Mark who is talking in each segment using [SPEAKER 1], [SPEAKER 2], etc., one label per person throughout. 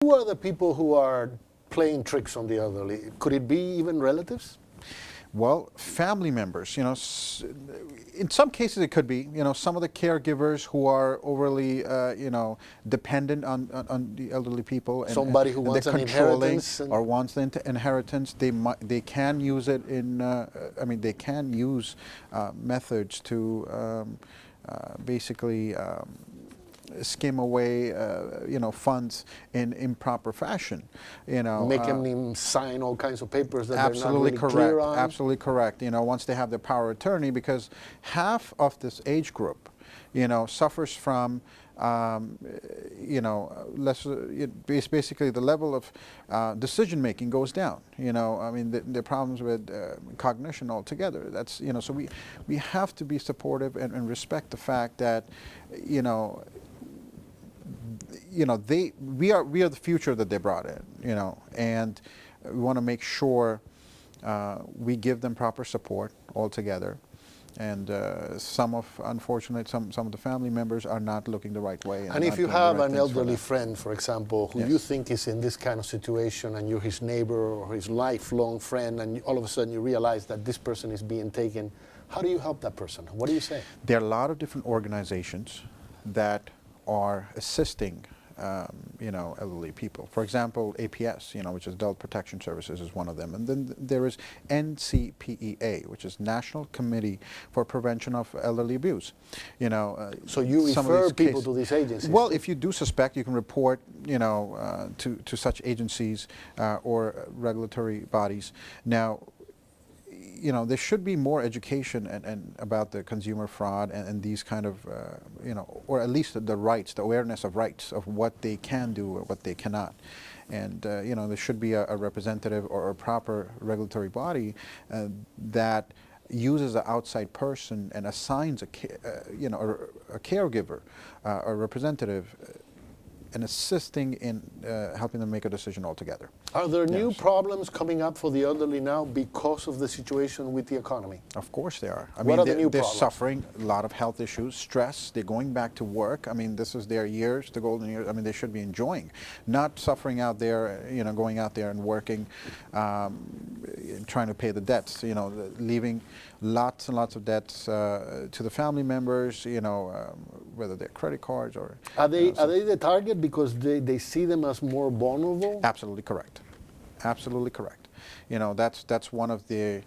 [SPEAKER 1] Who are the people who are playing tricks on the elderly? Could it be even relatives?
[SPEAKER 2] Well, family members, in some cases it could be, some of the caregivers who are overly, dependent on the elderly people. And,
[SPEAKER 1] somebody who wants an inheritance.
[SPEAKER 2] Or wants the inheritance, they can use it in, they can use methods to basically skim away, funds in improper fashion.
[SPEAKER 1] Making them sign all kinds of papers that they're not really
[SPEAKER 2] correct,
[SPEAKER 1] clear on.
[SPEAKER 2] Absolutely correct. Once they have the power of attorney, because half of this age group, suffers from, basically the level of decision making goes down. The problems with cognition altogether. That's so we have to be supportive and respect the fact that we are the future that they brought in, and we want to make sure we give them proper support altogether. And unfortunately, some of the family members are not looking the right way.
[SPEAKER 1] And if you have an elderly friend, for example, who
[SPEAKER 2] Yes.
[SPEAKER 1] you think is in this kind of situation, and you're his neighbor or his lifelong friend, and all of a sudden you realize that this person is being taken, how do you help that person? What do you say?
[SPEAKER 2] There are a lot of different organizations that are assisting elderly people. For example, APS, which is Adult Protection Services, is one of them. And then there is NCPEA, which is National Committee for Prevention of Elderly Abuse.
[SPEAKER 1] So you refer people to these agencies?
[SPEAKER 2] Well, if you do suspect, you can report, to such agencies or regulatory bodies. Now, there should be more education and about the consumer fraud and these kind of, or at least the rights, the awareness of rights of what they can do or what they cannot. And, there should be a representative or a proper regulatory body that uses an outside person and assigns a caregiver, a representative, and assisting in helping them make a decision altogether.
[SPEAKER 1] Are there new
[SPEAKER 2] Yes.
[SPEAKER 1] problems coming up for the elderly now because of the situation with the economy?
[SPEAKER 2] Of course they are.
[SPEAKER 1] What are the new
[SPEAKER 2] they're
[SPEAKER 1] problems?
[SPEAKER 2] suffering a lot of health issues, stress. They're going back to work. This is their years, the golden years. They should be enjoying, not suffering out there. Going out there and working, trying to pay the debts. Leaving lots and lots of debts to the family members. Whether they're credit cards or.
[SPEAKER 1] Are they the target because they see them as more vulnerable?
[SPEAKER 2] Absolutely correct. Absolutely correct. That's one of the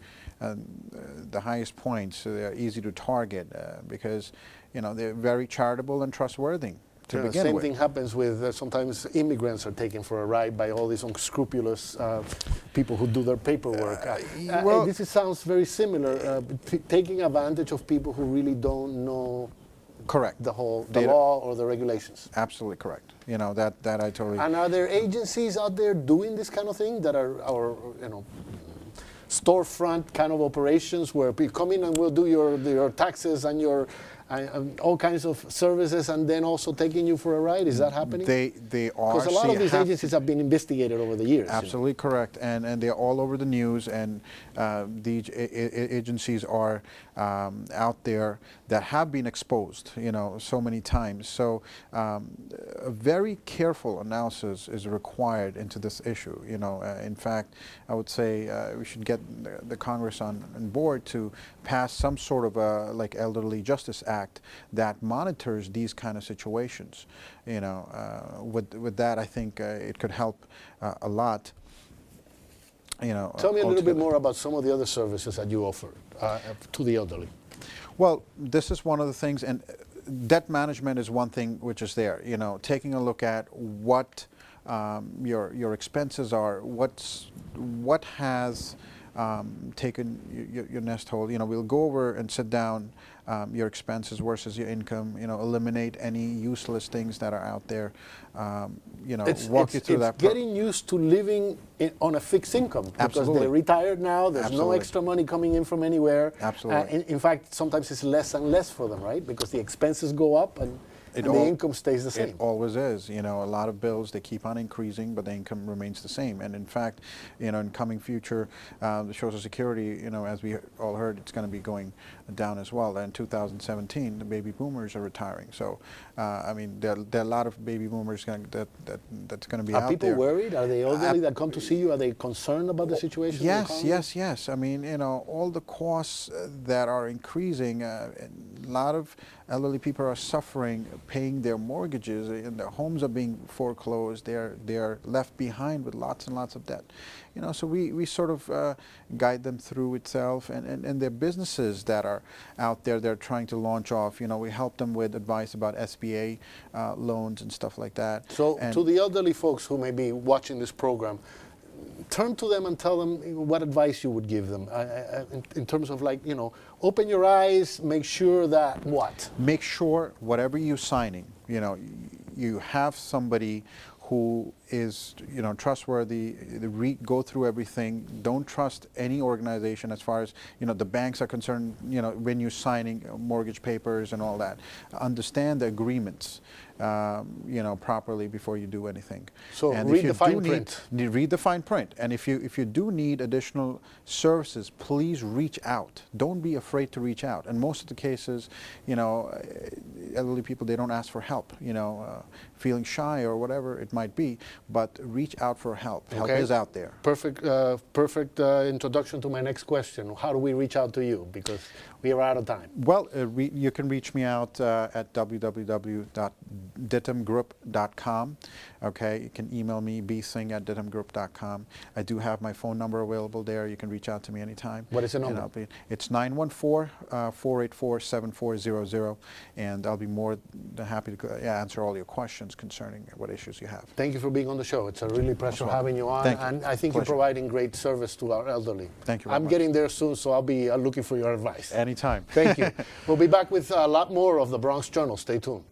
[SPEAKER 2] highest points. They're easy to target because they're very charitable and trustworthy to begin
[SPEAKER 1] same
[SPEAKER 2] with.
[SPEAKER 1] thing happens with sometimes immigrants are taken for a ride by all these unscrupulous people who do their paperwork.
[SPEAKER 2] Well,
[SPEAKER 1] sounds very similar, taking advantage of people who really don't know
[SPEAKER 2] correct.
[SPEAKER 1] the law or the regulations.
[SPEAKER 2] Absolutely correct. That I totally.
[SPEAKER 1] And are there agencies out there doing this kind of thing that are storefront kind of operations where people come in and will do your taxes and your all kinds of services and then also taking you for a ride? Is that happening?
[SPEAKER 2] They are.
[SPEAKER 1] Because a lot of these agencies have been investigated over the years.
[SPEAKER 2] Absolutely correct, and they're all over the news, and these agencies are out there that have been exposed, so many times. So a very careful analysis is required into this issue. In fact, I would say we should get the Congress on board to pass some sort of a Elderly Justice Act that monitors these kind of situations. With that, I think it could help a lot.
[SPEAKER 1] Tell me a little bit more about some of the other services that you offer to the elderly.
[SPEAKER 2] Well, this is one of the things, and debt management is one thing which is there. Taking a look at what your expenses are, what has taken your nest hold. We'll go over and sit down your expenses versus your income. Eliminate any useless things that are out there. Walk you through that.
[SPEAKER 1] Getting used to living on a fixed income because
[SPEAKER 2] Absolutely.
[SPEAKER 1] they're retired now. There's
[SPEAKER 2] Absolutely.
[SPEAKER 1] no extra money coming in from anywhere.
[SPEAKER 2] Absolutely.
[SPEAKER 1] In fact, sometimes it's less and less for them, right? Because the expenses go up, and
[SPEAKER 2] It
[SPEAKER 1] and the
[SPEAKER 2] all-
[SPEAKER 1] income stays the
[SPEAKER 2] It
[SPEAKER 1] same.
[SPEAKER 2] always is. You know, a lot of bills, they keep on increasing, but the income remains the same. And in fact, you know, in coming future, the Social Security, you know, as we all heard, it's going to be going down as well. In 2017, the baby boomers are retiring. So, I mean, there are a lot of baby boomers that's going to be
[SPEAKER 1] Are
[SPEAKER 2] out
[SPEAKER 1] people
[SPEAKER 2] there.
[SPEAKER 1] worried? Are they elderly that come to see you? Are they concerned about the situation? in the
[SPEAKER 2] Yes,
[SPEAKER 1] economy?
[SPEAKER 2] yes. I mean, you know, all the costs that are increasing, a lot of elderly people are suffering, paying their mortgages, and their homes are being foreclosed. They're left behind with lots and lots of debt. You know, so we sort of guide them through itself, and their businesses that are out there, they're trying to launch off. You know, we help them with advice about SBA loans and stuff like that.
[SPEAKER 1] So
[SPEAKER 2] And
[SPEAKER 1] to the elderly folks who may be watching this program, turn to them and tell them what advice you would give them in terms of, like, you know, open your eyes, make sure that what?
[SPEAKER 2] make sure whatever you're signing, you know, you have somebody who is, you know, trustworthy. Go through everything. Don't trust any organization as far as, you know, the banks are concerned. You know, when you're signing mortgage papers and all that, understand the agreements, you know, properly before you do anything.
[SPEAKER 1] So
[SPEAKER 2] And
[SPEAKER 1] read
[SPEAKER 2] if you
[SPEAKER 1] the fine
[SPEAKER 2] do
[SPEAKER 1] print.
[SPEAKER 2] read the fine print. And if you do need additional services, please reach out. Don't be afraid to reach out. And most of the cases, you know, elderly people, they don't ask for help. You know, feeling shy or whatever it might be. But reach out for help. Help
[SPEAKER 1] Okay.
[SPEAKER 2] is out there.
[SPEAKER 1] Perfect, perfect introduction to my next question. How do we reach out to you? Because we are out of time.
[SPEAKER 2] Well, you can reach me out at www.dittamgroup.com. Okay, you can email me, bsingh@dittamgroup.com. I do have my phone number available there. You can reach out to me anytime.
[SPEAKER 1] What is the
[SPEAKER 2] And
[SPEAKER 1] number?
[SPEAKER 2] it's 914-484-7400, and I'll be more than happy to answer all your questions concerning what issues you have.
[SPEAKER 1] Thank you for being on the show. It's a really pleasure
[SPEAKER 2] welcome.
[SPEAKER 1] having you on.
[SPEAKER 2] Thank you.
[SPEAKER 1] And I think you're
[SPEAKER 2] Pleasure.
[SPEAKER 1] providing great service to our elderly.
[SPEAKER 2] Thank you very
[SPEAKER 1] I'm
[SPEAKER 2] much.
[SPEAKER 1] getting there soon, so I'll be looking for your advice.
[SPEAKER 2] Anytime.
[SPEAKER 1] Thank you. We'll be back with a lot more of the Bronx Journal. Stay tuned.